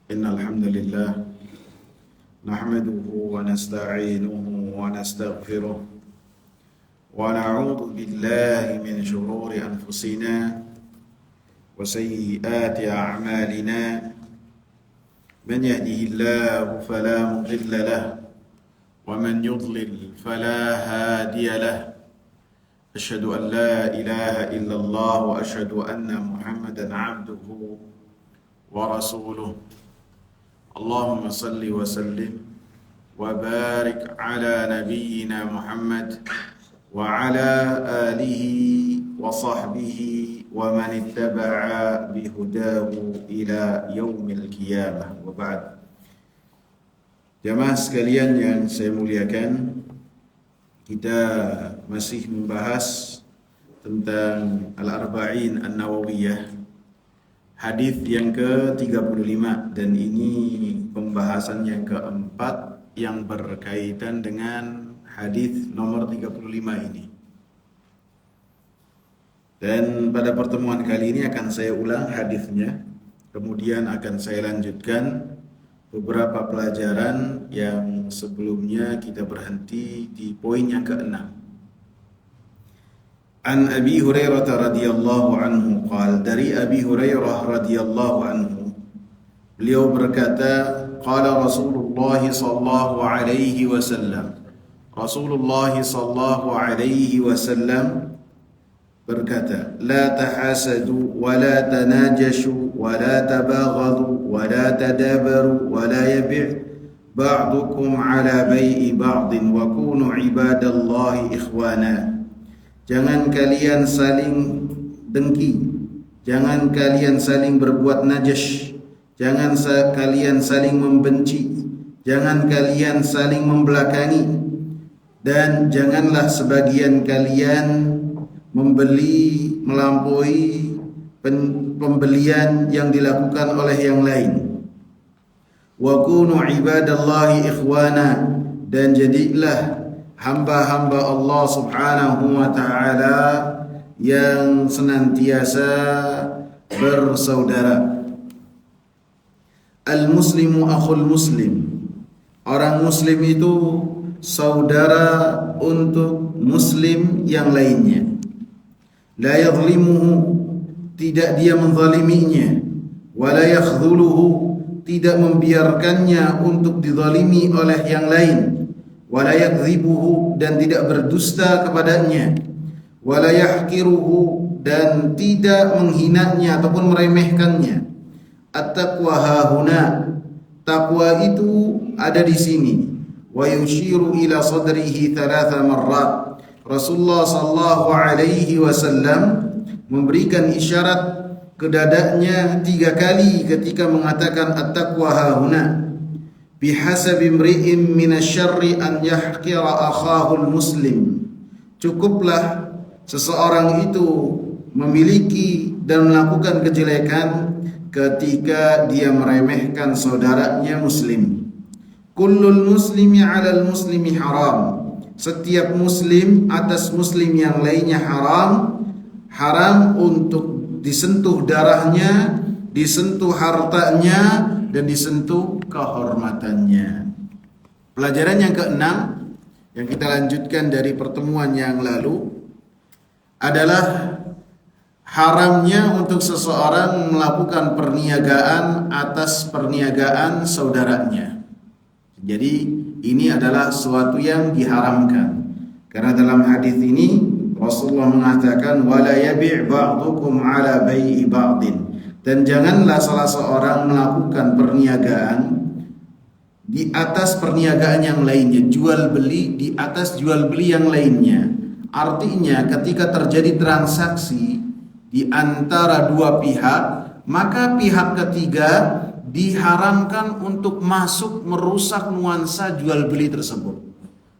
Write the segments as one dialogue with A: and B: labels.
A: إن الحمد لله نحمده ونستعينه ونستغفره ونعوذ بالله من شرور أنفسنا وسيئات أعمالنا من يهده الله فلا مضل له ومن يضلل فلا هادي له أشهد أن لا إله إلا الله وأشهد أن محمدا عبده ورسوله اللهم صل وسلم وبارك على نبينا محمد وعلى آله وصحبه ومن اتبع بهداه إلى يوم القيامة وبعد. Jamaah sekalian yang saya muliakan, kita masih membahas tentang Al-Arba'in An-Nawawiyah, hadis yang ke-35, dan ini pembahasan yang keempat yang berkaitan dengan hadis nomor 35 ini. Dan pada pertemuan kali ini akan saya ulang hadisnya, kemudian akan saya lanjutkan beberapa pelajaran yang sebelumnya kita berhenti di poin yang ke-6. An Abi Hurairah radhiyallahu anhu qala, dari Abi Hurairah radhiyallahu anhu, beliau berkata, qala Rasulullah sallallahu alaihi wasallam, Rasulullah sallallahu alaihi wasallam berkata, la tahasadu wa la tanajashu wa la tabaghadu wa la tadabaru wa la yabi' ba'dukum ala bai'i ba'din wa kunu ibadallahi ikhwana. Jangan kalian saling dengki, jangan kalian saling berbuat najas, jangan kalian saling membenci, jangan kalian saling membelakangi, dan janganlah sebagian kalian membeli melampaui pembelian yang dilakukan oleh yang lain. Wa kunu ibadallahi ikhwana, dan jadilah hamba-hamba Allah subhanahu wa ta'ala yang senantiasa bersaudara. Al-muslimu akhul muslim, orang muslim itu saudara untuk muslim yang lainnya. La yadhlimuhu, tidak dia menzaliminya. Wa la yakhdhuluhu, tidak membiarkannya untuk dizalimi oleh yang lain. Wa la yakdzibuhu, dan tidak berdusta kepadanya. Wa la yahqiruhu, dan tidak menghinanya ataupun meremehkannya. At-taqwa hahuna, takwa itu ada di sini. Wa yushiru ila sadrihi 3 marrat. Rasulullah sallallahu alaihi wasallam memberikan isyarat ke dadanya 3 kali ketika mengatakan at-taqwa hahuna. Bihasabi imri'in minasyarri an yahqira akhahul muslim. Cukuplah seseorang itu memiliki dan melakukan kejelekan ketika dia meremehkan saudaranya muslim. Kullul muslimi 'alal muslimi haram. Setiap muslim atas muslim yang lainnya haram. Haram untuk disentuh darahnya, disentuh hartanya, dan disentuh kehormatannya. Pelajaran yang ke-6 yang kita lanjutkan dari pertemuan yang lalu adalah haramnya untuk seseorang melakukan perniagaan atas perniagaan saudaranya. Jadi ini adalah sesuatu yang diharamkan. Karena dalam hadis ini Rasulullah mengatakan wala yabi' ba'dukum ala bai'i ba'din, dan janganlah salah seorang melakukan perniagaan di atas perniagaan yang lainnya, jual beli di atas jual beli yang lainnya. Artinya ketika terjadi transaksi di antara dua pihak, maka pihak ketiga diharamkan untuk masuk merusak nuansa jual beli tersebut.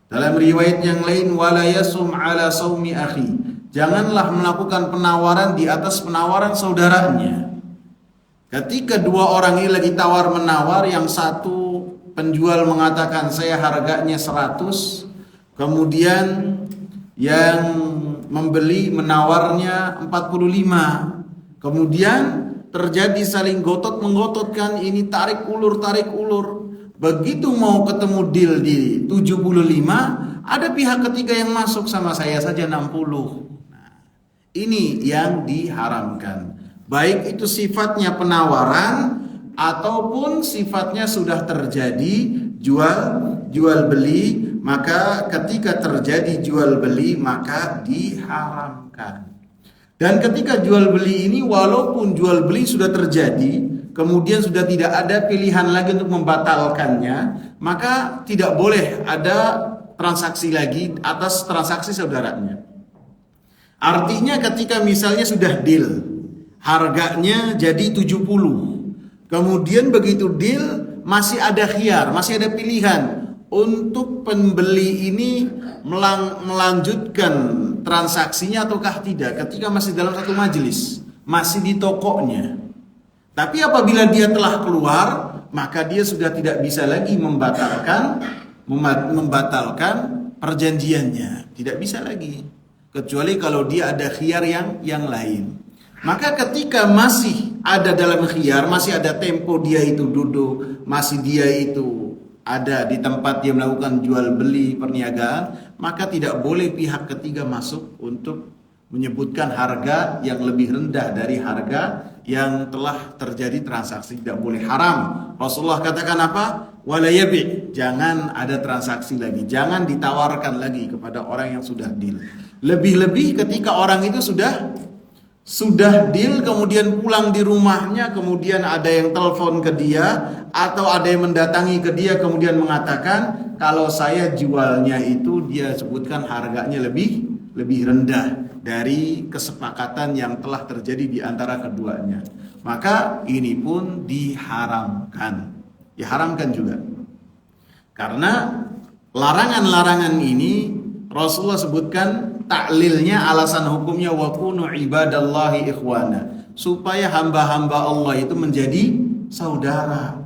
A: Dalam riwayat yang lain, wala yasum ala saumi akhi, janganlah melakukan penawaran di atas penawaran saudaranya. Ketika dua orang ini lagi tawar menawar, yang satu penjual mengatakan saya harganya 100, kemudian yang membeli menawarnya 45, kemudian terjadi saling gotot menggototkan, ini tarik ulur. Begitu mau ketemu deal di 75, ada pihak ketiga yang masuk, sama saya saja 60. Nah, ini yang diharamkan. Baik itu sifatnya penawaran ataupun sifatnya sudah terjadi jual beli, maka ketika terjadi jual beli maka diharamkan. Dan ketika jual beli ini, walaupun jual beli sudah terjadi, kemudian sudah tidak ada pilihan lagi untuk membatalkannya, maka tidak boleh ada transaksi lagi atas transaksi saudaranya. Artinya ketika misalnya sudah deal, harganya jadi 70, kemudian begitu deal masih ada khiyar, masih ada pilihan untuk pembeli ini melanjutkan transaksinya ataukah tidak ketika masih dalam satu majelis, masih di tokonya. Tapi apabila dia telah keluar, maka dia sudah tidak bisa lagi membatalkan perjanjiannya, tidak bisa lagi, kecuali kalau dia ada khiyar yang lain. Maka ketika masih ada dalam khiyar, masih ada tempo dia itu duduk, masih dia itu ada di tempat dia melakukan jual beli perniagaan, maka tidak boleh pihak ketiga masuk untuk menyebutkan harga yang lebih rendah dari harga yang telah terjadi transaksi. Tidak boleh, haram. Rasulullah katakan apa? Wala yabi', jangan ada transaksi lagi, jangan ditawarkan lagi kepada orang yang sudah deal. Lebih-lebih ketika orang itu sudah deal, kemudian pulang di rumahnya, kemudian ada yang telepon ke dia atau ada yang mendatangi ke dia, kemudian mengatakan kalau saya jualnya itu, dia sebutkan harganya lebih rendah dari kesepakatan yang telah terjadi di antara keduanya, maka ini pun diharamkan juga. Karena larangan-larangan ini Rasulullah sebutkan taklilnya, alasan hukumnya wa kunu ibadallahi ikhwana, supaya hamba-hamba Allah itu menjadi saudara.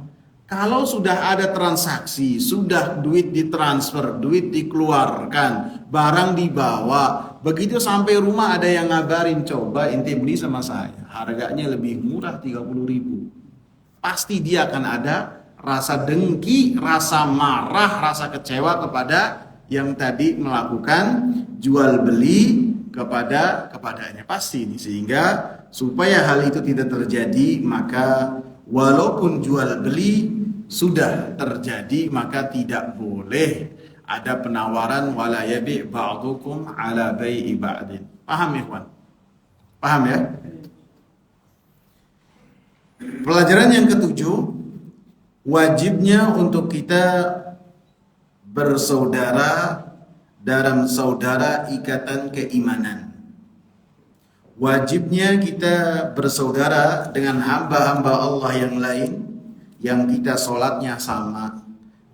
A: Kalau sudah ada transaksi, sudah duit ditransfer, duit dikeluarkan, barang dibawa, begitu sampai rumah ada yang ngabarin, coba ente beli sama saya, harganya lebih murah 30.000. Pasti dia akan ada rasa dengki, rasa marah, rasa kecewa kepada yang tadi melakukan jual beli kepadanya, pasti ini. Sehingga supaya hal itu tidak terjadi, maka walaupun jual beli sudah terjadi, maka tidak boleh ada penawaran wala yabi' ba'dukum ala bai'i ba'din. Paham ya, ikhwan? Paham ya? Pelajaran yang ketujuh, wajibnya untuk kita bersaudara dalam saudara ikatan keimanan. Wajibnya kita bersaudara dengan hamba-hamba Allah yang lain, yang kita sholatnya sama,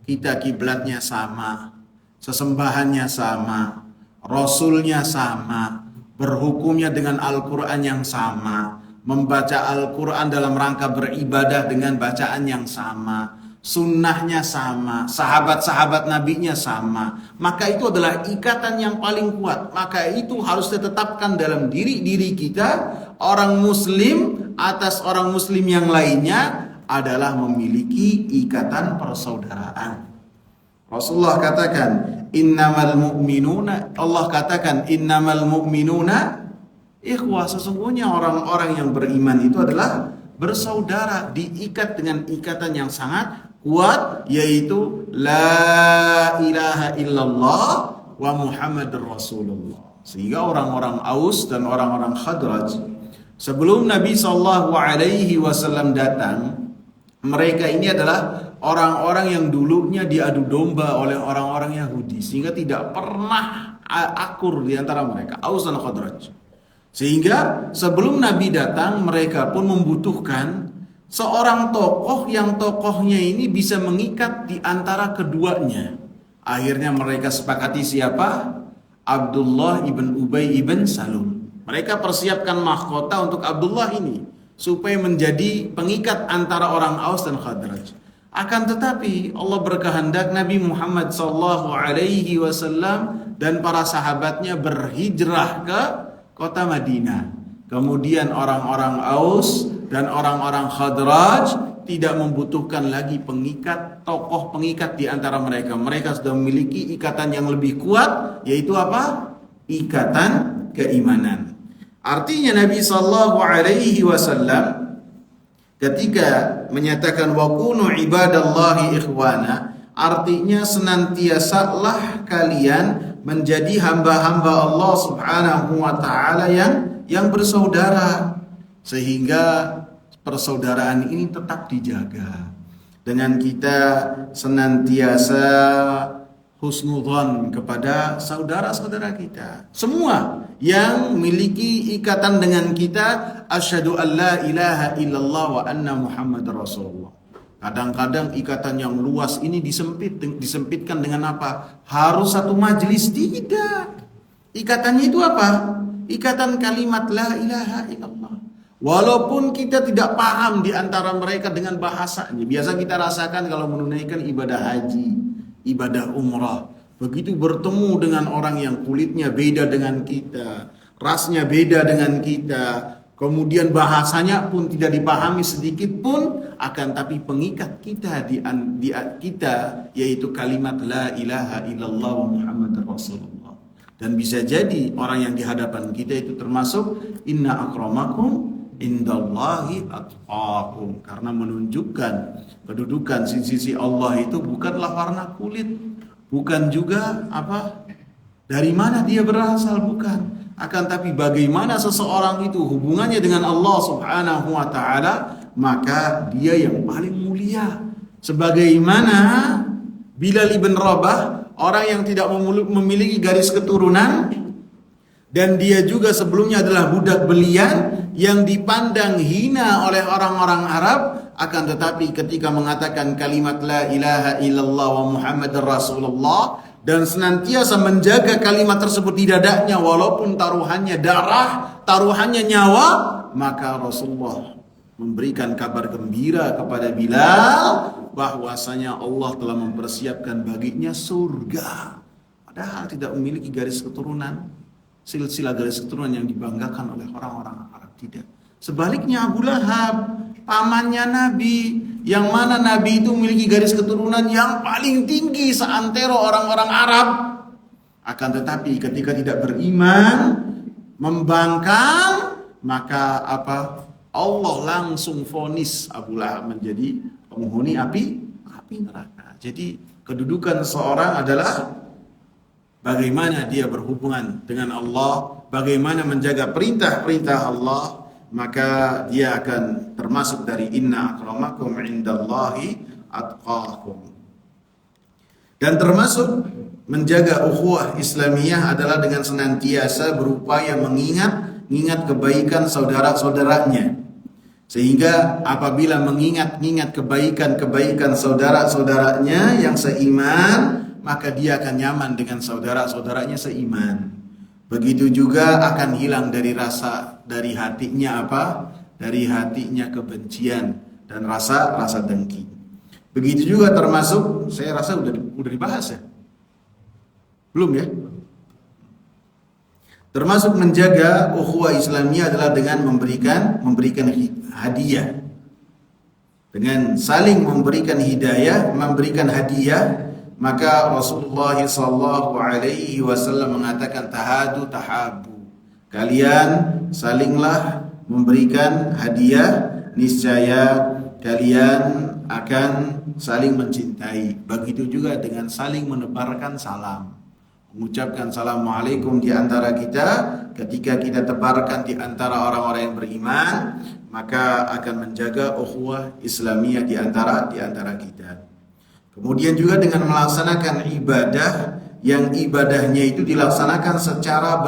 A: kita kiblatnya sama, sesembahannya sama, rasulnya sama, berhukumnya dengan Al-Quran yang sama, membaca Al-Quran dalam rangka beribadah dengan bacaan yang sama, sunnahnya sama, sahabat-sahabat nabinya sama, maka itu adalah ikatan yang paling kuat. Maka itu harus ditetapkan dalam diri kita, orang muslim atas orang muslim yang lainnya adalah memiliki ikatan persaudaraan. Rasulullah katakan innamal mu'minuna, Allah katakan innamal mu'minuna ikhwah, sesungguhnya orang-orang yang beriman itu adalah bersaudara, diikat dengan ikatan yang sangat kuat, yaitu la ilaha illallah wa Muhammadur Rasulullah. Sehingga orang-orang Aus dan orang-orang Khadraj sebelum Nabi SAW datang, mereka ini adalah orang-orang yang dulunya diadu domba oleh orang-orang Yahudi, sehingga tidak pernah akur di antara mereka, Aus dan Khadraj. Sehingga sebelum Nabi datang, mereka pun membutuhkan seorang tokoh yang tokohnya ini bisa mengikat di antara keduanya. Akhirnya mereka sepakati siapa? Abdullah ibn Ubay ibn Salul. Mereka persiapkan mahkota untuk Abdullah ini supaya menjadi pengikat antara orang Aus dan Khadraj. Akan tetapi Allah berkehendak Nabi Muhammad SAW dan para sahabatnya berhijrah ke kota Madinah. Kemudian orang-orang Aus dan orang-orang Khadraj tidak membutuhkan lagi tokoh pengikat di antara mereka. Mereka sudah memiliki ikatan yang lebih kuat, yaitu apa? Ikatan keimanan. Artinya Nabi sallallahu alaihi wasallam ketika menyatakan wa kunu ibadallahi ikhwana, artinya senantiasalah kalian menjadi hamba-hamba Allah Subhanahu wa taala yang bersaudara, sehingga persaudaraan ini tetap dijaga dengan kita senantiasa husnudzon kepada saudara-saudara kita semua yang memiliki ikatan dengan kita, asyhadu an la ilaha illallah wa anna muhammadar rasulullah. Kadang-kadang ikatan yang luas ini disempitkan dengan apa? Harus satu majelis. Tidak. Ikatannya itu apa? Ikatan kalimat la ilaha illallah. Walaupun kita tidak paham di antara mereka dengan bahasanya. Biasa kita rasakan kalau menunaikan ibadah haji, ibadah umrah. Begitu bertemu dengan orang yang kulitnya beda dengan kita, rasnya beda dengan kita, kemudian bahasanya pun tidak dipahami sedikit pun, akan tapi pengikat kita kita yaitu kalimat la ilaha illallah wa muhammadar rasulullah. Dan bisa jadi orang yang di hadapan kita itu termasuk inna akramakum indallahi atqakum, karena menunjukkan kedudukan sisi Allah itu bukanlah warna kulit, bukan juga apa dari mana dia berasal, bukan, akan tapi bagaimana seseorang itu hubungannya dengan Allah Subhanahu wa taala, maka dia yang paling mulia. Sebagaimana Bilal ibn Rabah, orang yang tidak memiliki garis keturunan, dan dia juga sebelumnya adalah budak belian yang dipandang hina oleh orang-orang Arab, akan tetapi ketika mengatakan kalimat la ilaha illallah wa muhammadar rasulullah dan senantiasa menjaga kalimat tersebut di dadanya walaupun taruhannya darah, taruhannya nyawa, maka Rasulullah memberikan kabar gembira kepada Bilal bahwasanya Allah telah mempersiapkan baginya surga, padahal tidak memiliki garis keturunan, silsilah garis keturunan yang dibanggakan oleh orang-orang Arab. Tidak. Sebaliknya Abu Lahab, pamannya Nabi, yang mana Nabi itu memiliki garis keturunan yang paling tinggi seantero orang-orang Arab, akan tetapi ketika tidak beriman, membangkang, maka apa? Allah langsung vonis Abu Lahab menjadi penghuni api neraka. Jadi kedudukan seorang adalah bagaimana dia berhubungan dengan Allah, bagaimana menjaga perintah-perintah Allah, maka dia akan termasuk dari inna akramakum indallahi atqakum. Dan termasuk menjaga ukhuwah Islamiyah adalah dengan senantiasa berupaya mengingat kebaikan saudara-saudaranya. Sehingga apabila mengingat kebaikan saudara-saudaranya yang seiman, maka dia akan nyaman dengan saudara-saudaranya seiman. Begitu juga akan hilang dari hatinya apa? Dari hatinya kebencian dan rasa dengki. Begitu juga termasuk, saya rasa udah dibahas ya? Belum ya? Termasuk menjaga ukhuwah Islamiyah adalah dengan memberikan hadiah. Dengan saling memberikan hidayah, memberikan hadiah. Maka Rasulullah sallallahu alaihi wasallam mengatakan tahabu. Kalian salinglah memberikan hadiah, niscaya kalian akan saling mencintai. Begitu juga dengan saling menebarkan salam. Mengucapkan assalamualaikum di antara kita, ketika kita tebarkan di antara orang-orang yang beriman, maka akan menjaga ukhuwah Islamiyah di antara kita. Kemudian juga dengan melaksanakan ibadah yang ibadahnya itu dilaksanakan secara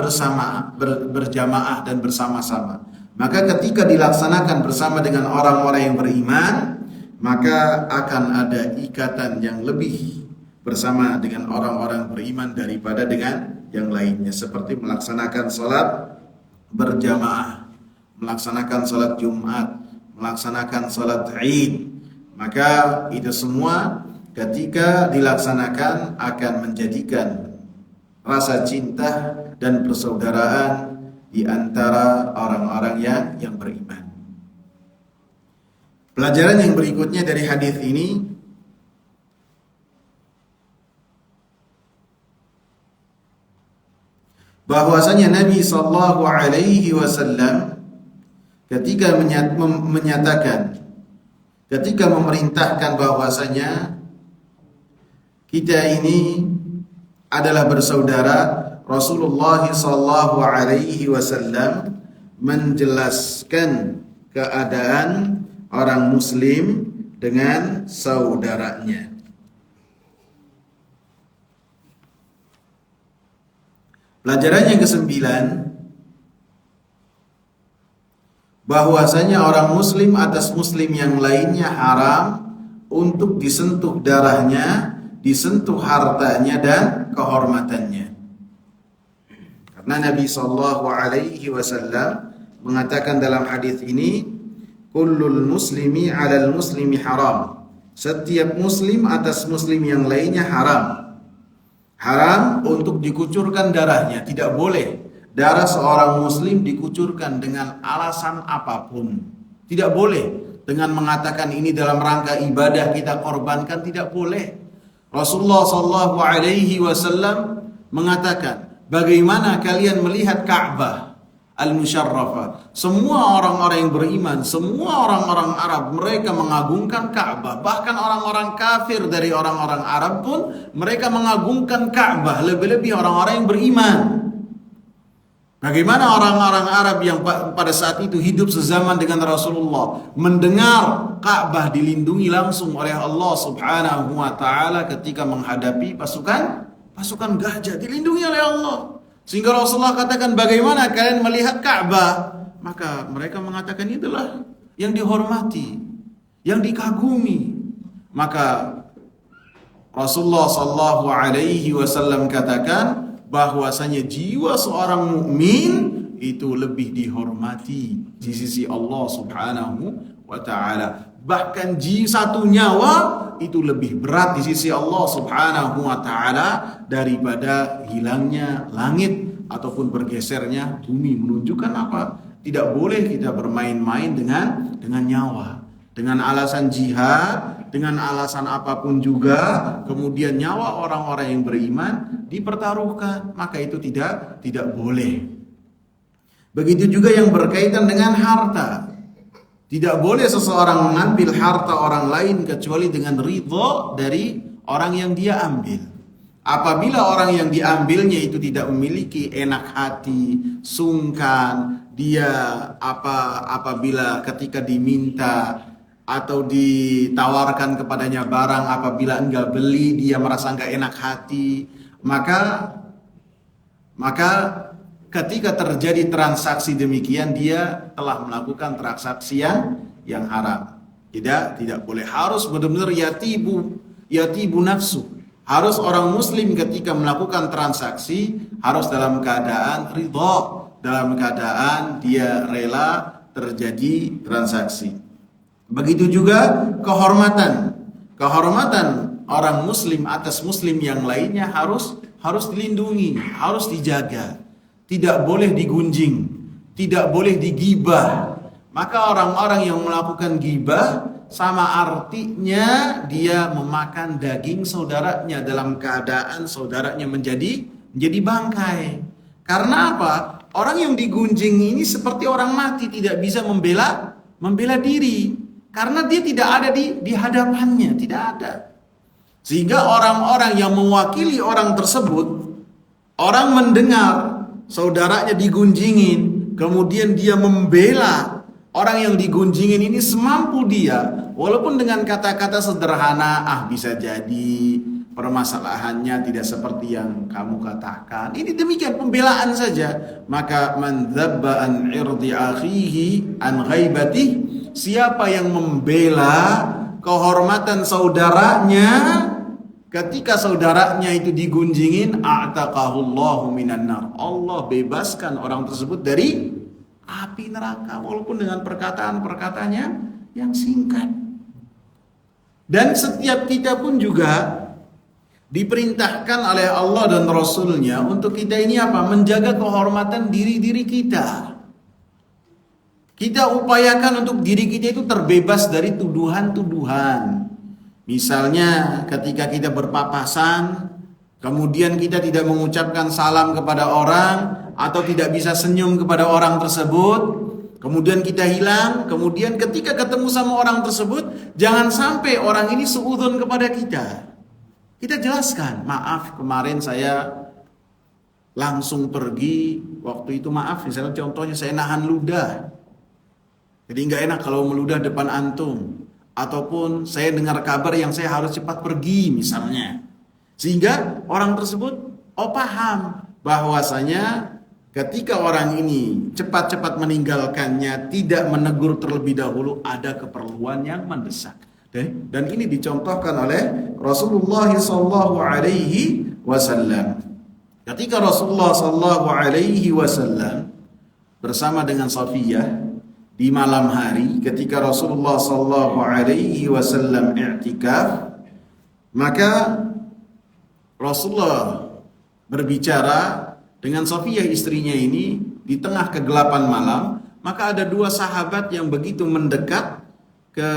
A: berjamaah dan bersama-sama. Maka ketika dilaksanakan bersama dengan orang-orang yang beriman, maka akan ada ikatan yang lebih bersama dengan orang-orang beriman daripada dengan yang lainnya, seperti melaksanakan sholat berjamaah, melaksanakan sholat Jumat, melaksanakan sholat Id. Maka itu semua ketika dilaksanakan akan menjadikan rasa cinta dan persaudaraan di antara orang-orang yang beriman. Pelajaran yang berikutnya dari hadis ini, bahwasanya Nabi sallallahu alaihi wasallam ketika menyatakan, ketika memerintahkan bahwasanya kita ini adalah bersaudara, Rasulullah sallallahu alaihi wasallam menjelaskan keadaan orang muslim dengan saudaranya. Pelajaran yang ke-9, bahwasanya orang muslim atas muslim yang lainnya haram untuk disentuh darahnya, disentuh hartanya dan kehormatannya. Karena Nabi sallallahu alaihi wasallam mengatakan dalam hadis ini, kullul muslimi 'alal muslimi haram. Setiap muslim atas muslim yang lainnya haram. Haram untuk dikucurkan darahnya, tidak boleh darah seorang muslim dikucurkan dengan alasan apapun. Tidak boleh dengan mengatakan ini dalam rangka ibadah kita korbankan, tidak boleh. Rasulullah sallallahu alaihi wasallam mengatakan, bagaimana kalian melihat Ka'bah al-Musyarrafah? Semua orang-orang yang beriman, semua orang-orang Arab, mereka mengagungkan Ka'bah. Bahkan orang-orang kafir dari orang-orang Arab pun mereka mengagungkan Ka'bah, lebih-lebih orang-orang yang beriman. Bagaimana orang-orang Arab yang pada saat itu hidup sezaman dengan Rasulullah mendengar Ka'bah dilindungi langsung oleh Allah Subhanahu wa taala ketika menghadapi pasukan gajah, dilindungi oleh Allah. Sehingga Rasulullah katakan, bagaimana kalian melihat Ka'bah? Maka mereka mengatakan, itulah yang dihormati, yang dikagumi. Maka Rasulullah sallallahu alaihi wasallam katakan bahwasanya jiwa seorang mukmin itu lebih dihormati di sisi Allah Subhanahu wa taala. Bahkan satu nyawa itu lebih berat di sisi Allah Subhanahu wa taala daripada hilangnya langit ataupun bergesernya bumi. Menunjukkan apa? Tidak boleh kita bermain-main dengan nyawa. Dengan alasan jihad, dengan alasan apapun juga, kemudian nyawa orang-orang yang beriman dipertaruhkan, maka itu tidak boleh. Begitu juga yang berkaitan dengan harta. Tidak boleh seseorang mengambil harta orang lain kecuali dengan ridha dari orang yang dia ambil. Apabila orang yang diambilnya itu tidak memiliki enak hati, sungkan, dia apabila ketika diminta atau ditawarkan kepadanya barang, apabila enggak beli dia merasa enggak enak hati, maka ketika terjadi transaksi demikian dia telah melakukan transaksi yang haram. Tidak boleh, harus benar-benar yatibu nafsu. Harus orang muslim ketika melakukan transaksi harus dalam keadaan ridha, dalam keadaan dia rela terjadi transaksi. Begitu juga kehormatan orang muslim atas muslim yang lainnya harus dilindungi, harus dijaga. Tidak boleh digunjing, tidak boleh digibah. Maka orang-orang yang melakukan gibah sama artinya dia memakan daging saudaranya dalam keadaan saudaranya menjadi bangkai. Karena apa? Orang yang digunjing ini seperti orang mati, tidak bisa membela diri. Karena dia tidak ada di hadapannya, tidak ada. Sehingga orang-orang yang mewakili orang tersebut, orang mendengar saudaranya digunjingin, kemudian dia membela orang yang digunjingin ini semampu dia, walaupun dengan kata-kata sederhana, bisa jadi permasalahannya tidak seperti yang kamu katakan. Ini demikian pembelaan saja. Maka man dzabba an irdi akhihi an ghaibatihi, siapa yang membela kehormatan saudaranya ketika saudaranya itu digunjingin, a'taqahullahu minan nar. Allah bebaskan orang tersebut dari api neraka walaupun dengan perkataan-perkataannya yang singkat. Dan setiap kita pun juga diperintahkan oleh Allah dan Rasulnya untuk kita ini apa? Menjaga kehormatan diri-diri kita. Kita upayakan untuk diri kita itu terbebas dari tuduhan-tuduhan. Misalnya ketika kita berpapasan, kemudian kita tidak mengucapkan salam kepada orang atau tidak bisa senyum kepada orang tersebut, kemudian kita hilang, kemudian ketika ketemu sama orang tersebut, jangan sampai orang ini suudzon kepada kita. Kita jelaskan, maaf kemarin saya langsung pergi, waktu itu maaf, misalnya contohnya saya nahan ludah. Jadi nggak enak kalau meludah depan antum. Ataupun saya dengar kabar yang saya harus cepat pergi misalnya. Sehingga orang tersebut paham bahwasanya ketika orang ini cepat-cepat meninggalkannya, tidak menegur terlebih dahulu, ada keperluan yang mendesak. Dan ini dicontohkan oleh Rasulullah SAW. Ketika Rasulullah SAW bersama dengan Safiyah di malam hari ketika Rasulullah SAW i'tikaf, maka Rasulullah berbicara dengan Safiyah istrinya ini di tengah kegelapan malam. Maka ada dua sahabat yang begitu mendekat ke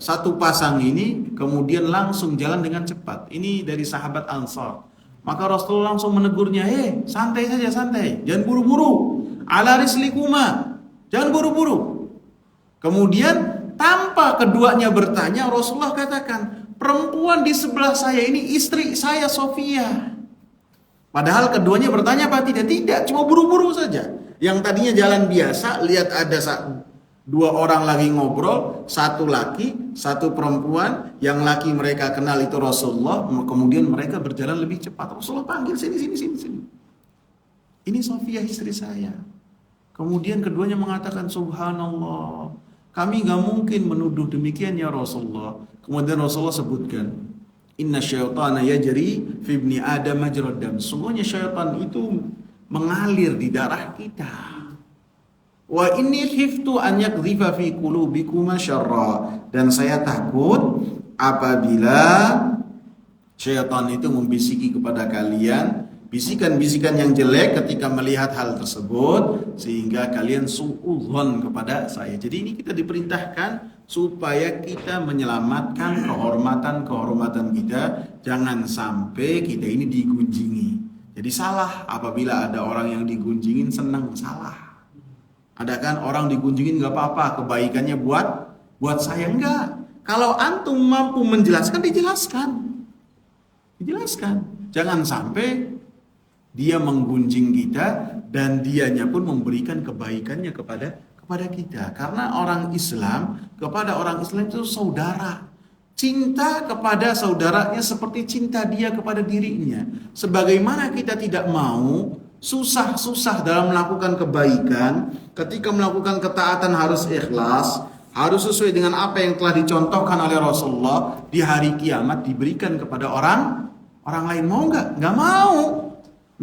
A: satu pasang ini, kemudian langsung jalan dengan cepat. Ini dari sahabat Ansar. Maka Rasulullah langsung menegurnya, santai saja, santai, jangan buru-buru, ala rislikuma, jangan buru-buru. Kemudian tanpa keduanya bertanya, Rasulullah katakan, perempuan di sebelah saya ini istri saya Safiyah. Padahal keduanya bertanya apa tidak? Tidak, cuma buru-buru saja. Yang tadinya jalan biasa, lihat ada dua orang lagi ngobrol, satu laki, satu perempuan, yang laki mereka kenal itu Rasulullah, kemudian mereka berjalan lebih cepat. Rasulullah panggil, sini. Ini Safiyah istri saya. Kemudian keduanya mengatakan, subhanallah, kami gak mungkin menuduh demikian ya Rasulullah. Kemudian Rasulullah sebutkan, inna syaitana yajri fi ibni adam majrad dam. Sungguhnya syaitan itu mengalir di darah kita. Wa inni khiftu an yakdhifa fi qulubikum syarra. Dan saya takut apabila syaitan itu membisiki kepada kalian bisikan-bisikan yang jelek ketika melihat hal tersebut, sehingga kalian suudzon kepada saya. Jadi ini kita diperintahkan supaya kita menyelamatkan kehormatan kita. Jangan sampai kita ini digunjingi. Jadi salah apabila ada orang yang digunjingin senang, salah. Ada kan orang digunjingin gak apa-apa, kebaikannya buat saya, enggak. Kalau antum mampu menjelaskan, dijelaskan. Jangan sampai dia menggunjing kita dan dianya pun memberikan kebaikannya kepada kita. Karena orang Islam kepada orang Islam itu saudara. Cinta kepada saudaranya seperti cinta dia kepada dirinya. Sebagaimana kita tidak mau susah-susah dalam melakukan kebaikan, ketika melakukan ketaatan harus ikhlas, harus sesuai dengan apa yang telah dicontohkan oleh Rasulullah, di hari kiamat diberikan kepada orang lain. Mau nggak? Nggak mau.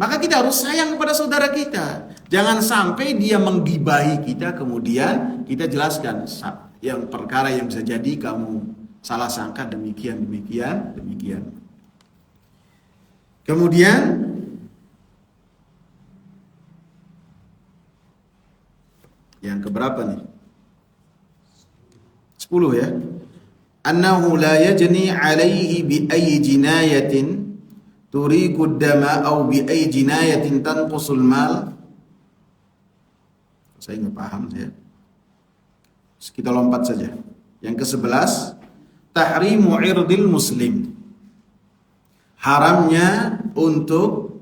A: Maka kita harus sayang kepada saudara kita. Jangan sampai dia menggibahi kita, kemudian kita jelaskan yang perkara yang bisa jadi kamu salah sangka demikian. Kemudian yang keberapa nih? 10 ya. Annahu la yajni alaihi bi ayyi jinayatin turiqud dama aw bi ayyi jinayatin tanqusul mal. Saya enggak paham ya. Kita lompat saja. Yang ke-11, tahrimu irdil muslim. Haramnya untuk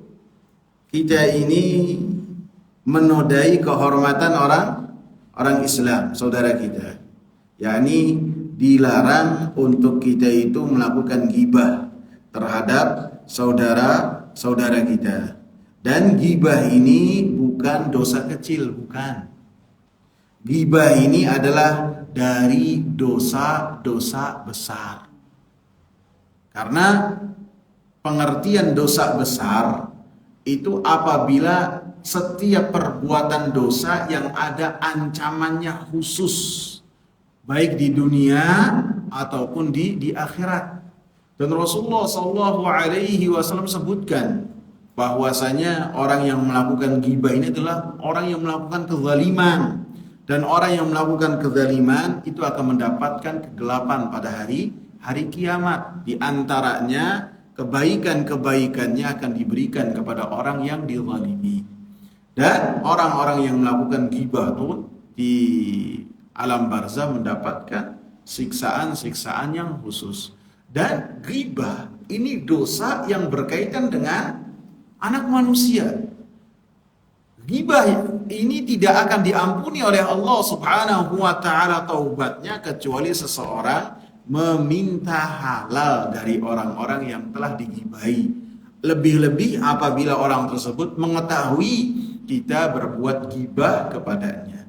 A: kita ini menodai kehormatan orang Islam, saudara kita. Yakni dilarang untuk kita itu melakukan ghibah terhadap saudara kita. Dan ghibah ini bukan dosa kecil, bukan. Ghibah ini adalah dari dosa-dosa besar. Karena pengertian dosa besar itu apabila setiap perbuatan dosa yang ada ancamannya khusus, baik di dunia ataupun di akhirat. Dan Rasulullah SAW sebutkan bahwasanya orang yang melakukan ghibah ini adalah orang yang melakukan kezaliman. Dan orang yang melakukan kezaliman itu akan mendapatkan kegelapan pada hari kiamat. Di antaranya kebaikan-kebaikannya akan diberikan kepada orang yang dizalimi. Dan orang-orang yang melakukan ghibah itu di alam barzah mendapatkan siksaan-siksaan yang khusus. Dan ghibah ini dosa yang berkaitan dengan anak manusia. Ghibah ini tidak akan diampuni oleh Allah Subhanahu wa taala taubatnya kecuali seseorang meminta halal dari orang-orang yang telah dighibahi. Lebih-lebih apabila orang tersebut mengetahui kita berbuat ghibah kepadanya.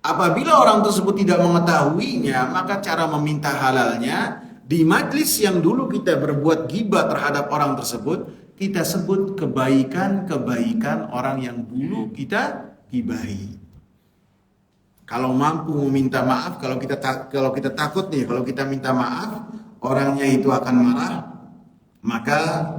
A: Apabila orang tersebut tidak mengetahuinya, maka cara meminta halalnya di majlis yang dulu kita berbuat ghibah terhadap orang tersebut, kita sebut kebaikan-kebaikan orang yang dulu kita gibahi. Kalau mampu meminta maaf, kalau kita takut nih, kalau kita minta maaf, orangnya itu akan marah, maka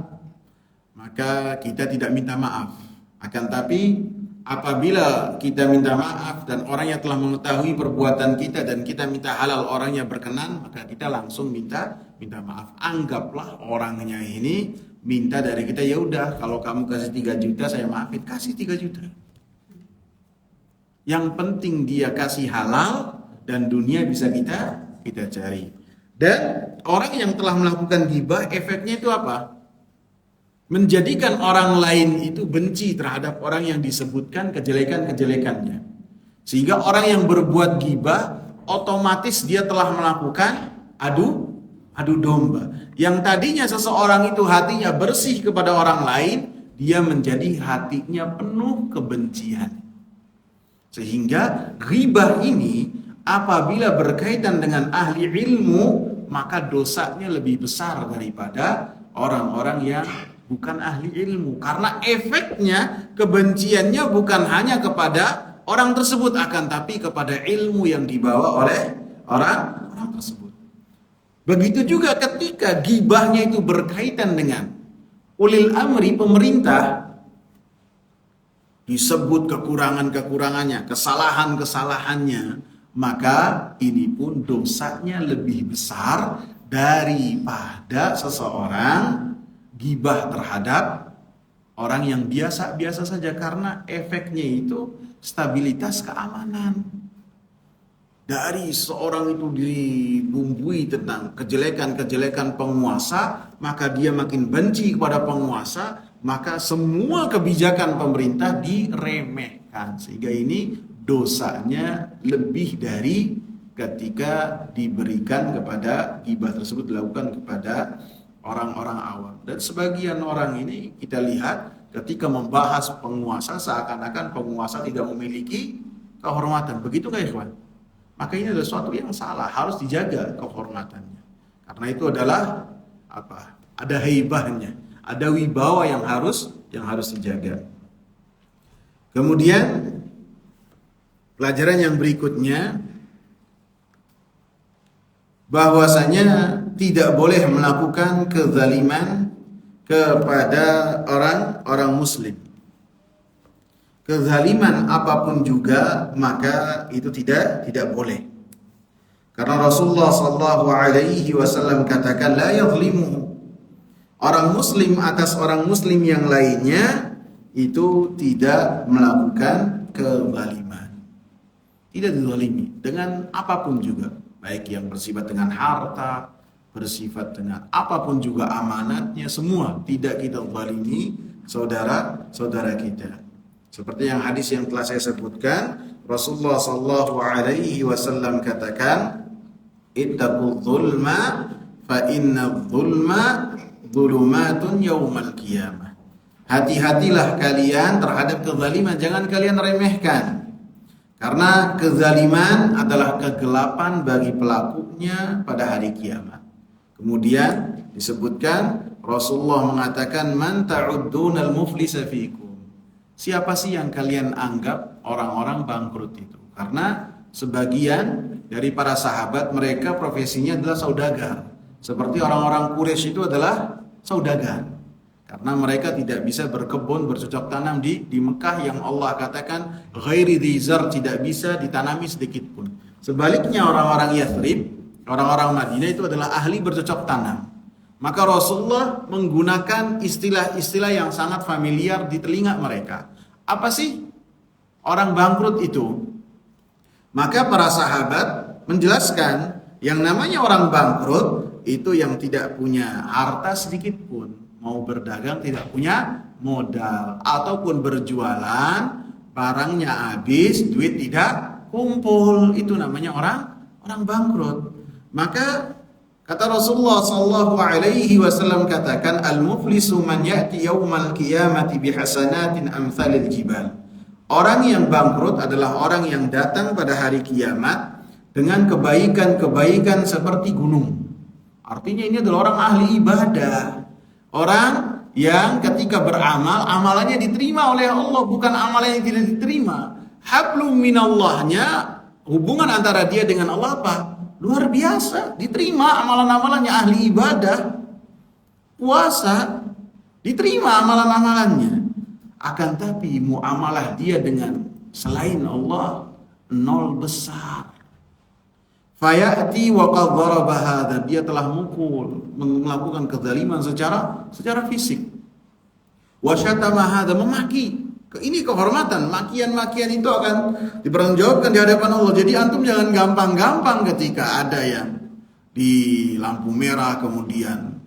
A: kita tidak minta maaf. Akan tapi apabila kita minta maaf dan orangnya telah mengetahui perbuatan kita dan kita minta halal orangnya berkenan, maka kita langsung minta maaf. Anggaplah orangnya ini minta dari kita, ya udah kalau kamu kasih 3 juta saya maafin, kasih 3 juta. Yang penting dia kasih halal dan dunia bisa kita cari. Dan orang yang telah melakukan ghibah, efeknya itu apa? Menjadikan orang lain itu benci terhadap orang yang disebutkan kejelekan-kejelekannya. Sehingga orang yang berbuat ghibah otomatis dia telah melakukan adu domba. Yang tadinya seseorang itu hatinya bersih kepada orang lain, dia menjadi hatinya penuh kebencian. Sehingga ghibah ini apabila berkaitan dengan ahli ilmu, maka dosanya lebih besar daripada orang-orang yang bukan ahli ilmu. Karena efeknya, kebenciannya bukan hanya kepada orang tersebut, akan tapi kepada ilmu yang dibawa oleh orang tersebut. Begitu juga ketika ghibahnya itu berkaitan dengan ulil amri, pemerintah, disebut kekurangan-kekurangannya, kesalahan-kesalahannya, maka ini pun dosanya lebih besar daripada seseorang ghibah terhadap orang yang biasa-biasa saja, karena efeknya itu stabilitas keamanan. Dari seorang itu dibumbui tentang kejelekan-kejelekan penguasa, maka dia makin benci kepada penguasa, maka semua kebijakan pemerintah diremehkan. Sehingga ini dosanya lebih dari ketika diberikan kepada ghibah tersebut dilakukan kepada orang-orang awam. Dan sebagian orang ini kita lihat ketika membahas penguasa seakan-akan penguasa tidak memiliki kehormatan. Begitu nggak, ikhwan? Maka ini adalah sesuatu yang salah, harus dijaga kehormatannya. Karena itu adalah apa? Ada haibahnya, ada wibawa yang harus dijaga. Kemudian pelajaran yang berikutnya, bahwasanya tidak boleh melakukan kezaliman kepada orang muslim. Kezaliman apapun juga, maka itu tidak boleh. Karena Rasulullah sallallahu alaihi wasallam katakan, la yadhlimu. Orang muslim atas orang muslim yang lainnya itu tidak melakukan kezaliman. Tidak dizalimi dengan apapun juga, baik yang bersifat dengan harta, bersifat dengan apapun juga amanatnya, semua tidak kita zalimi saudara-saudara kita. Seperti yang hadis yang telah saya sebutkan, Rasulullah sallallahu alaihi wasallam katakan, ittaqul zulma fa inna zulma zulumatun yaumal qiyamah. Hati-hatilah kalian terhadap kezaliman, jangan kalian remehkan. Karena kezaliman adalah kegelapan bagi pelakunya pada hari kiamat. Kemudian disebutkan Rasulullah mengatakan, man ta'uddunal muflisa fikum. Siapa sih yang kalian anggap orang-orang bangkrut itu? Karena sebagian dari para sahabat mereka profesinya adalah saudagar. Seperti orang-orang Quraisy itu adalah saudagar. Karena mereka tidak bisa berkebun, bercocok tanam di Mekah yang Allah katakan ghairi dzar, tidak bisa ditanami sedikit pun. Sebaliknya orang-orang Yathrib, orang-orang Madinah itu adalah ahli bercocok tanam. Maka Rasulullah menggunakan istilah-istilah yang sangat familiar di telinga mereka. Apa sih orang bangkrut itu? Maka para sahabat menjelaskan yang namanya orang bangkrut itu yang tidak punya harta sedikit pun. Mau berdagang tidak punya modal, ataupun berjualan barangnya habis, duit tidak kumpul, itu namanya orang bangkrut. Maka kata Rasulullah sallallahu alaihi wasallam katakan, al-muflisu man ya'ti yaumal qiyamati bihasanatin amsalil jibal. Orang yang bangkrut adalah orang yang datang pada hari kiamat dengan kebaikan-kebaikan seperti gunung. Artinya ini adalah orang ahli ibadah. Orang yang ketika beramal, amalannya diterima oleh Allah, bukan amalan yang tidak diterima. Hablum minallahnya, hubungan antara dia dengan Allah apa? Luar biasa, diterima amalan-amalannya, ahli ibadah. Puasa, diterima amalan-amalannya. Akan tapi muamalah dia dengan selain Allah nol besar. Fayati wa qad daraba hadza, dia telah mukul, melakukan kezaliman secara fisik. Wa syatama hadza, memaki. Ini kehormatan, makian-makian itu akan dipertanggungjawabkan di hadapan Allah. Jadi antum jangan gampang-gampang ketika ada yang di lampu merah kemudian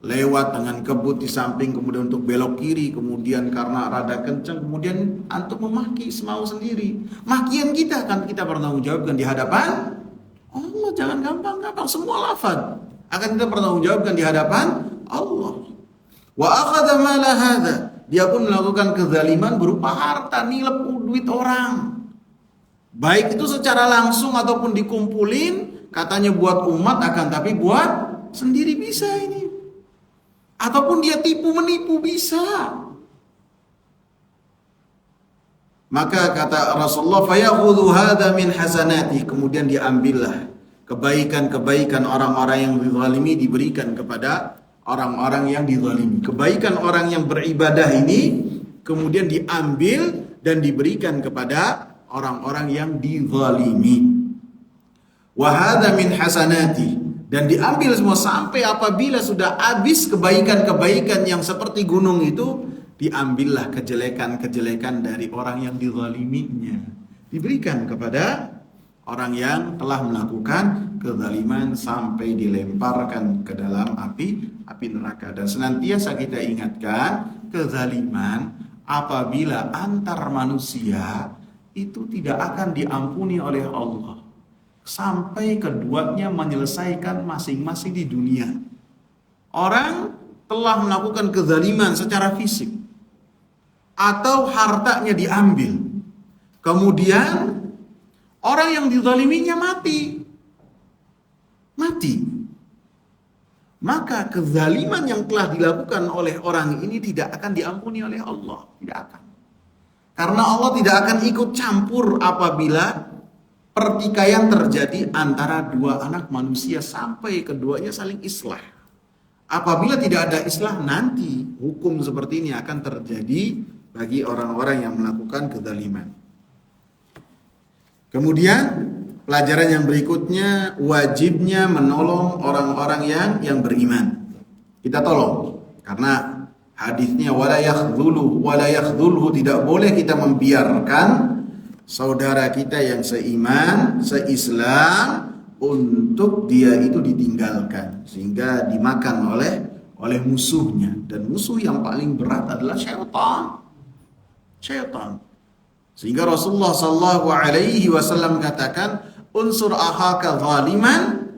A: lewat dengan kebut di samping, kemudian untuk belok kiri, kemudian karena rada kencang, kemudian antum memaki semau sendiri. Makian kita akan kita pertanggungjawabkan di hadapan Allah. Jangan gampang-gampang, semua lafaz akan kita pertanggungjawabkan di hadapan Allah. Wa akhadha mala hadza, dia pun melakukan kezaliman berupa harta, nilep duit orang. Baik itu secara langsung ataupun dikumpulin, katanya buat umat, akan tapi buat sendiri bisa ini. Ataupun dia tipu menipu bisa. Maka kata Rasulullah, fayakhudhu hadza min hasanati, kemudian diambillah kebaikan-kebaikan orang-orang yang dizalimi, diberikan kepada orang-orang yang dizalimi. Kebaikan orang yang beribadah ini kemudian diambil dan diberikan kepada orang-orang yang dizalimi. Wa hadza min hasanati, dan diambil semua sampai apabila sudah habis kebaikan-kebaikan yang seperti gunung itu, diambillah kejelekan-kejelekan dari orang yang dizaliminya, diberikan kepada orang yang telah melakukan kezaliman sampai dilemparkan ke dalam api neraka. Dan senantiasa kita ingatkan, kezaliman apabila antar manusia itu tidak akan diampuni oleh Allah sampai keduanya menyelesaikan masing-masing di dunia. Orang telah melakukan kezaliman secara fisik atau hartanya diambil, kemudian orang yang dizaliminya mati, maka kezaliman yang telah dilakukan oleh orang ini tidak akan diampuni oleh Allah, tidak akan. Karena Allah tidak akan ikut campur apabila pertikaian terjadi antara dua anak manusia sampai keduanya saling islah. Apabila tidak ada islah, nanti hukum seperti ini akan terjadi bagi orang-orang yang melakukan kezaliman. Kemudian pelajaran yang berikutnya, wajibnya menolong orang-orang yang beriman. Kita tolong, karena hadisnya wala yakhdhulhu, tidak boleh kita membiarkan saudara kita yang seiman, seislam, untuk dia itu ditinggalkan sehingga dimakan oleh musuhnya. Dan musuh yang paling berat adalah syaitan. Sehingga Rasulullah sallallahu alaihi wasallam katakan, unsur akhaka zaliman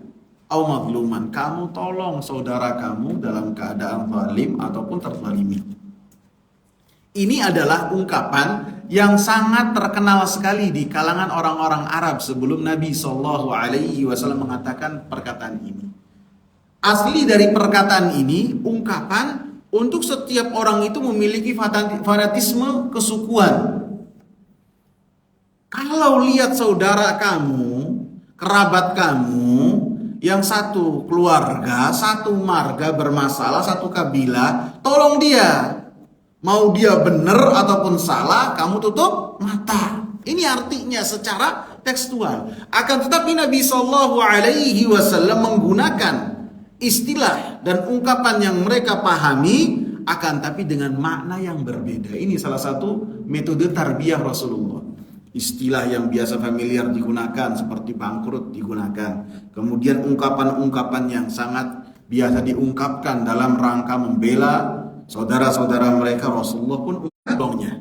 A: au mazluman, kamu tolong saudara kamu dalam keadaan zalim ataupun terzalimi. Ini adalah ungkapan yang sangat terkenal sekali di kalangan orang-orang Arab sebelum Nabi sallallahu alaihi wasallam mengatakan perkataan ini. Asli dari perkataan ini ungkapan untuk setiap orang itu memiliki fanatisme kesukuan. Kalau lihat saudara kamu, kerabat kamu yang satu keluarga, satu marga bermasalah, satu kabilah, tolong dia. Mau dia benar ataupun salah, kamu tutup mata. Ini artinya secara tekstual. Akan tetapi Nabi Shallallahu Alaihi Wasallam menggunakan istilah dan ungkapan yang mereka pahami, akan tapi dengan makna yang berbeda. Ini salah satu metode tarbiyah Rasulullah. Istilah yang biasa familiar digunakan seperti bangkrut digunakan. Kemudian ungkapan-ungkapan yang sangat biasa diungkapkan dalam rangka membela saudara-saudara mereka, Rasulullah pun ungkapnya.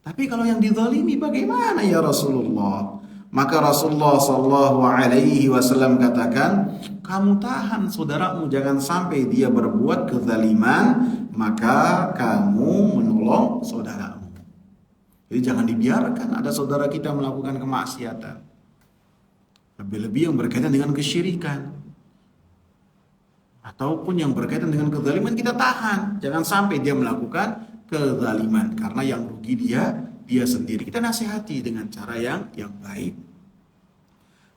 A: Tapi kalau yang dizalimi bagaimana ya Rasulullah? Maka Rasulullah Shallallahu Alaihi Wasallam katakan, kamu tahan saudaramu jangan sampai dia berbuat kezaliman, maka kamu menolong saudaramu. Jadi jangan dibiarkan ada saudara kita melakukan kemaksiatan, lebih-lebih yang berkaitan dengan kesyirikan ataupun yang berkaitan dengan kezaliman, kita tahan. Jangan sampai dia melakukan kezaliman, karena yang rugi dia sendiri. Kita nasihati dengan cara yang baik.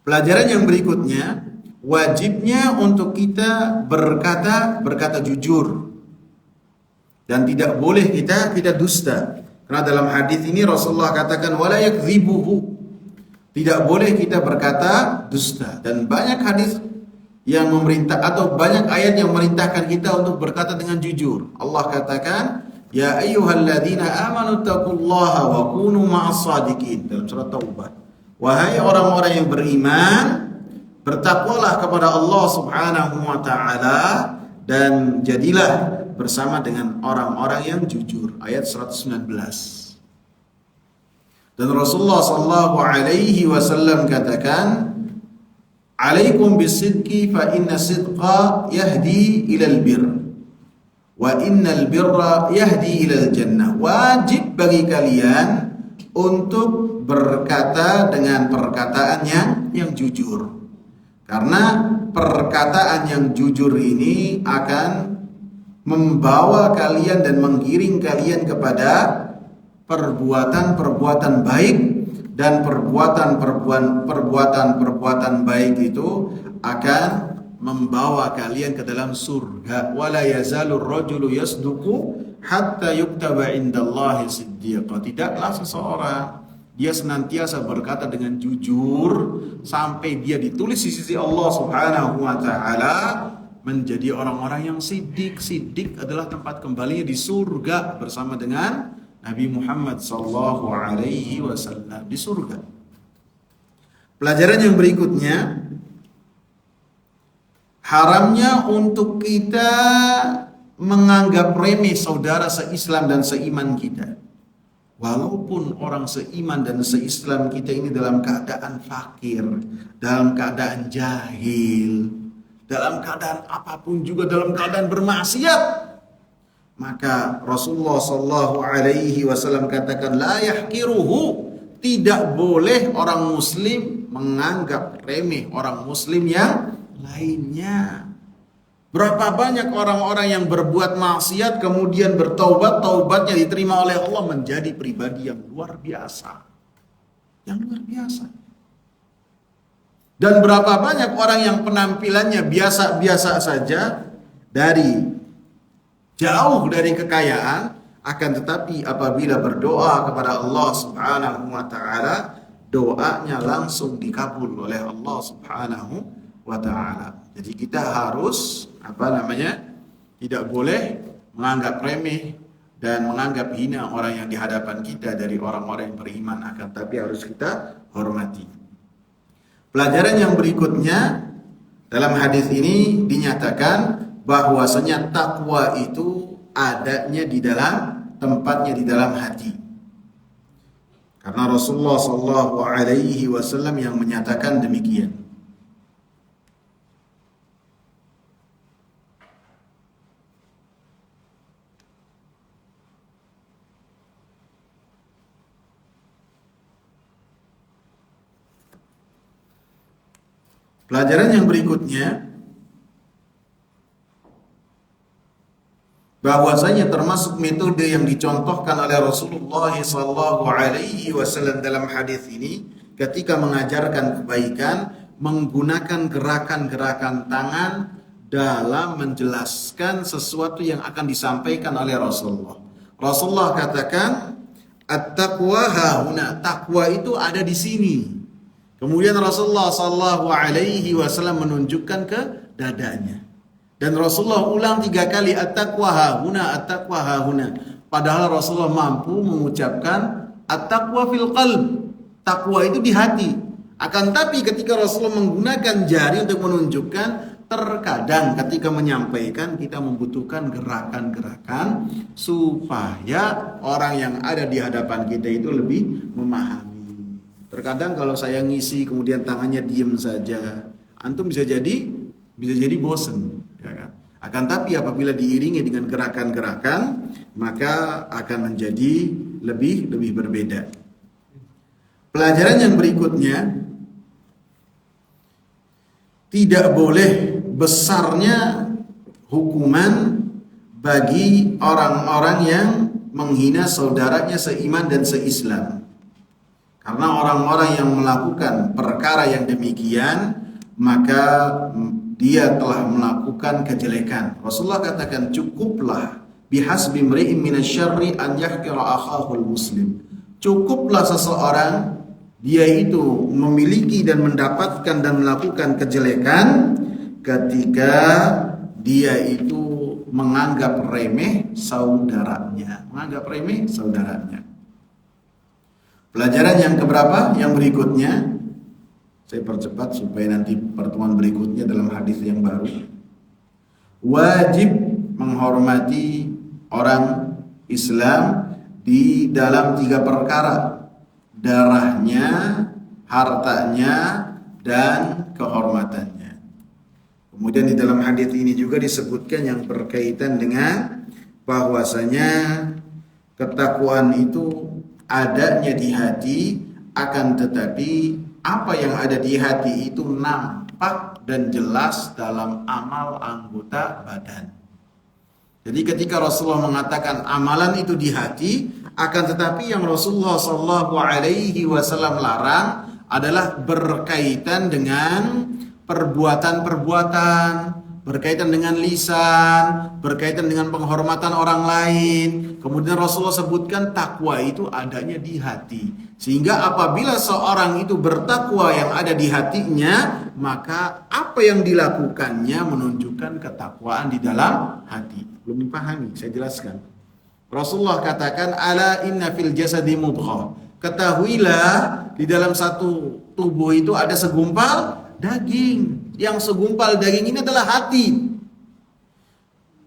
A: Pelajaran yang berikutnya, wajibnya untuk kita berkata jujur, dan tidak boleh kita dusta. Karena dalam hadis ini Rasulullah katakan wala yakdzibuhu. Tidak boleh kita berkata dusta, dan banyak hadis yang memerintah atau banyak ayat yang memerintahkan kita untuk berkata dengan jujur. Allah katakan, ya ayyuhalladzina amanu taqullaha wa kunu ma'as shadiqin dalam surat Taubah. Wahai orang-orang yang beriman, bertakwalah kepada Allah Subhanahu wa taala dan jadilah bersama dengan orang-orang yang jujur. Ayat 119. Dan Rasulullah sallallahu alaihi wasallam katakan, alaikum bisidqi fa inna sidqa yahdi ilal bir wa innal birra yahdi ilal jannah. Wajib bagi kalian untuk berkata dengan perkataan yang jujur, karena perkataan yang jujur ini akan membawa kalian dan menggiring kalian kepada perbuatan-perbuatan baik, dan perbuatan baik itu akan membawa kalian ke dalam surga. Wala yazalur rajulu yasduqu hatta yuktaba indallahi siddiqa. Tidaklah seseorang dia senantiasa berkata dengan jujur sampai dia ditulis di sisi Allah Subhanahu wa taala menjadi orang-orang yang siddiq. Siddiq adalah tempat kembalinya di surga bersama dengan Nabi Muhammad sallallahu alaihi wasallam di surga. Pelajaran yang berikutnya, haramnya untuk kita menganggap remeh saudara seislam dan seiman kita. Walaupun orang seiman dan seislam kita ini dalam keadaan fakir, dalam keadaan jahil, dalam keadaan apapun juga, dalam keadaan bermaksiat, maka Rasulullah sallallahu alaihi wasallam katakan la yahqiruhu, tidak boleh orang muslim menganggap remeh orang muslim yang lainnya. Berapa banyak orang-orang yang berbuat maksiat kemudian bertaubat, taubatnya diterima oleh Allah menjadi pribadi yang luar biasa. Yang luar biasa. Dan berapa banyak orang yang penampilannya biasa-biasa saja, dari jauh dari kekayaan, akan tetapi apabila berdoa kepada Allah Subhanahu wa taala, doanya langsung dikabul oleh Allah Subhanahu wa taala. Jadi kita harus tidak boleh menganggap remeh dan menganggap hina orang yang di hadapan kita dari orang-orang yang beriman, akan tetapi harus kita hormati. Pelajaran yang berikutnya, dalam hadis ini dinyatakan bahwasanya takwa itu adanya di dalam tempatnya, di dalam hati. Karena Rasulullah sallallahu alaihi wasallam yang menyatakan demikian. Pelajaran yang berikutnya, bahwasanya termasuk metode yang dicontohkan oleh Rasulullah sallallahu alaihi wasallam dalam hadis ini ketika mengajarkan kebaikan, menggunakan gerakan-gerakan tangan dalam menjelaskan sesuatu yang akan disampaikan oleh Rasulullah. Rasulullah katakan, at-taqwa hahuna, takwa itu ada di sini. Kemudian Rasulullah sallallahu alaihi wasallam menunjukkan ke dadanya. Dan Rasulullah ulang 3 kali, at-taqwa hahuna, at-taqwa hahuna. Padahal Rasulullah mampu mengucapkan at-taqwa fil qalb. Takwa itu di hati. Akan tapi ketika Rasulullah menggunakan jari untuk menunjukkan, terkadang ketika menyampaikan kita membutuhkan gerakan-gerakan supaya orang yang ada di hadapan kita itu lebih memahami. Terkadang kalau saya ngisi kemudian tangannya diem saja, antum bisa jadi bosen, ya kan? Akan tapi apabila diiringi dengan gerakan-gerakan, maka akan menjadi lebih berbeda. Pelajaran yang berikutnya, tidak boleh besarnya hukuman bagi orang-orang yang menghina saudaranya seiman dan seislam. Karena orang-orang yang melakukan perkara yang demikian, maka dia telah melakukan kejelekan. Rasulullah katakan, cukuplah bihasbi mri'in minasyarri an yahqira akhahul muslim. Cukuplah seseorang dia itu memiliki dan mendapatkan dan melakukan kejelekan ketika dia itu menganggap remeh saudaranya. Pelajaran yang keberapa? Yang berikutnya, saya percepat supaya nanti pertemuan berikutnya dalam hadis yang baru. Wajib menghormati orang Islam di dalam 3 perkara: darahnya, hartanya, dan kehormatannya. Kemudian di dalam hadis ini juga disebutkan yang berkaitan dengan bahwasanya ketakwaan itu adanya di hati, akan tetapi apa yang ada di hati itu nampak dan jelas dalam amal anggota badan. Jadi ketika Rasulullah mengatakan amalan itu di hati, akan tetapi yang Rasulullah sallallahu alaihi wasallam larang adalah berkaitan dengan perbuatan-perbuatan, berkaitan dengan lisan, berkaitan dengan penghormatan orang lain. Kemudian Rasulullah sebutkan takwa itu adanya di hati. Sehingga apabila seorang itu bertakwa yang ada di hatinya, maka apa yang dilakukannya menunjukkan ketakwaan di dalam hati. Belum dipahami, saya jelaskan. Rasulullah katakan, ala inna fil jasadi mudghah. Ketahuilah di dalam satu tubuh itu ada segumpal daging. Yang segumpal daging ini adalah hati.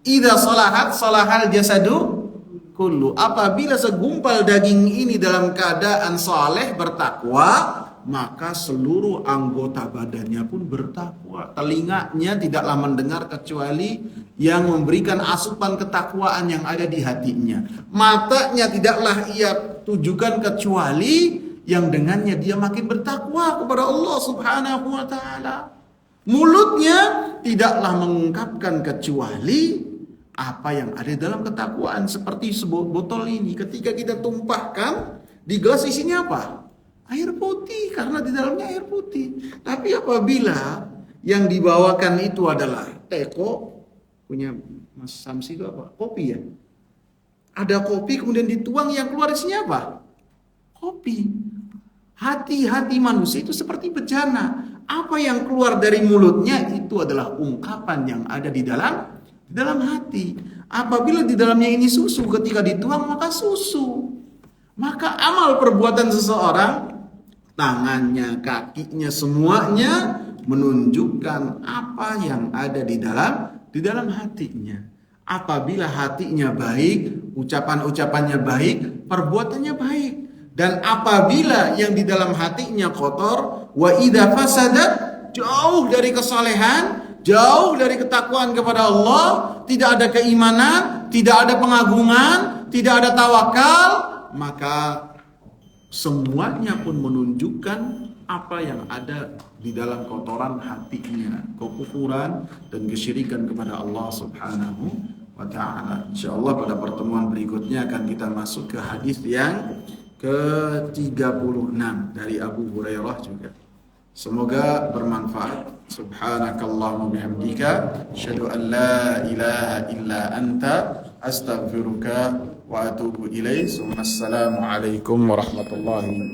A: Idza salahat salahal jasadu kullu. Apabila segumpal daging ini dalam keadaan saleh bertakwa, maka seluruh anggota badannya pun bertakwa. Telinganya tidaklah mendengar kecuali yang memberikan asupan ketakwaan yang ada di hatinya. Matanya tidaklah ia tujukan kecuali yang dengannya dia makin bertakwa kepada Allah Subhanahu wa taala. Mulutnya tidaklah mengungkapkan kecuali apa yang ada dalam ketakwaan. Seperti sebuah botol ini, ketika kita tumpahkan di gelas, isinya apa? Air putih, karena di dalamnya air putih. Tapi apabila yang dibawakan itu adalah teko, punya Mas Samsi itu apa? Kopi ya. Ada kopi kemudian dituang, yang keluar isinya apa? Kopi. Hati-hati manusia itu seperti bejana. Apa yang keluar dari mulutnya itu adalah ungkapan yang ada di dalam hati. Apabila di dalamnya ini susu, ketika dituang maka susu. Maka amal perbuatan seseorang, tangannya, kakinya, semuanya menunjukkan apa yang ada di dalam hatinya. Apabila hatinya baik, ucapan-ucapannya baik, perbuatannya baik. Dan apabila yang di dalam hatinya kotor, wa idza fasadat, jauh dari kesalehan, jauh dari ketakwaan kepada Allah, tidak ada keimanan, tidak ada pengagungan, tidak ada tawakal, maka semuanya pun menunjukkan apa yang ada di dalam kotoran hatinya, kekufuran dan kesyirikan kepada Allah Subhanahu wa ta'ala. Insyaallah pada pertemuan berikutnya akan kita masuk ke hadis yang ke-36 dari Abu Hurairah juga. Semoga bermanfaat. Subhanakallahumma bihamdika asyhadu an la ilaha illa anta astaghfiruka wa atubu ilaik. Assalamu alaikum warahmatullahi